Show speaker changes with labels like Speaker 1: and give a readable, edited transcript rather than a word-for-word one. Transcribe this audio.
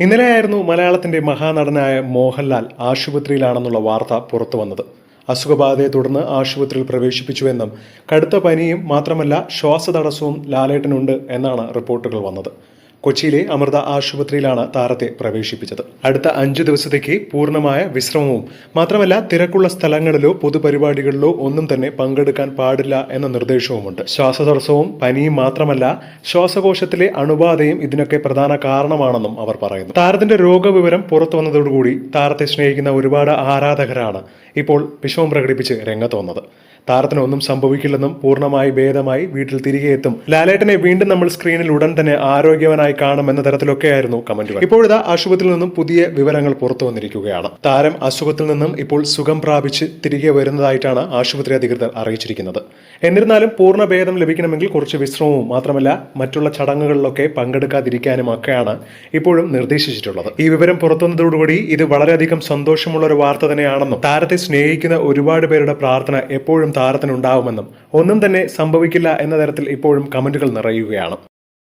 Speaker 1: ഇന്നലെയായിരുന്നു മലയാളത്തിന്റെ മഹാനടനായ മോഹൻലാൽ ആശുപത്രിയിലാണെന്നുള്ള വാർത്ത പുറത്തു വന്നത്. അസുഖബാധയെ തുടർന്ന് ആശുപത്രിയിൽ പ്രവേശിപ്പിച്ചുവെന്നും കടുത്ത പനിയും മാത്രമല്ല ശ്വാസതടസ്സവും ലാലേട്ടനുണ്ട് എന്നാണ് റിപ്പോർട്ടുകൾ വന്നത്. കൊച്ചിയിലെ അമൃത ആശുപത്രിയിലാണ് താരത്തെ പ്രവേശിപ്പിച്ചത്. അടുത്ത 5 ദിവസത്തേക്ക് പൂർണ്ണമായ വിശ്രമവും മാത്രമല്ല തിരക്കുള്ള സ്ഥലങ്ങളിലോ പൊതുപരിപാടികളിലോ ഒന്നും തന്നെ പങ്കെടുക്കാൻ പാടില്ല എന്ന നിർദ്ദേശവുമുണ്ട്. ശ്വാസതടസ്സവും പനിയും മാത്രമല്ല ശ്വാസകോശത്തിലെ അണുബാധയും ഇതിനൊക്കെ പ്രധാന കാരണമാണെന്നും അവർ പറയുന്നു. താരത്തിന്റെ രോഗവിവരം പുറത്തു വന്നതോടുകൂടി താരത്തെ സ്നേഹിക്കുന്ന ഒരുപാട് ആരാധകരാണ് ഇപ്പോൾ വിഷമം പ്രകടിപ്പിച്ച് രംഗത്ത് വന്നത്. താരത്തിന് ഒന്നും സംഭവിക്കില്ലെന്നും പൂർണ്ണമായി ഭേദമായി വീട്ടിൽ തിരികെ എത്തും, ലാലേട്ടനെ വീണ്ടും നമ്മൾ സ്ക്രീനിൽ ഉടൻ തന്നെ ആരോഗ്യവനായി കാണും എന്ന തരത്തിലൊക്കെയായിരുന്നു കമന്റുകൾ. ഇപ്പോഴിതാ ആശുപത്രിയിൽ നിന്നും പുതിയ വിവരങ്ങൾ പുറത്തു വന്നിരിക്കുകയാണ്. താരം അസുഖത്തിൽ നിന്നും ഇപ്പോൾ സുഖം പ്രാപിച്ച് തിരികെ വരുന്നതായിട്ടാണ് ആശുപത്രി അധികൃതർ അറിയിച്ചിരിക്കുന്നത്. എന്നിരുന്നാലും പൂർണ്ണ ഭേദം ലഭിക്കണമെങ്കിൽ കുറച്ച് വിശ്രമവും മാത്രമല്ല മറ്റുള്ള ചടങ്ങുകളിലൊക്കെ പങ്കെടുക്കാതിരിക്കാനും ഒക്കെയാണ് ഇപ്പോഴും നിർദ്ദേശിച്ചിട്ടുള്ളത്. ഈ വിവരം പുറത്തുവന്നതോടുകൂടി ഇത് വളരെയധികം സന്തോഷമുള്ള ഒരു വാർത്ത തന്നെയാണെന്നും താരത്തെ സ്നേഹിക്കുന്ന ഒരുപാട് പേരുടെ പ്രാർത്ഥന എപ്പോഴും താരത്തിനുണ്ടാവുമെന്നും ഒന്നും തന്നെ സംഭവിക്കില്ല എന്ന തരത്തിൽ ഇപ്പോഴും കമന്റുകൾ നിറയുകയാണ്.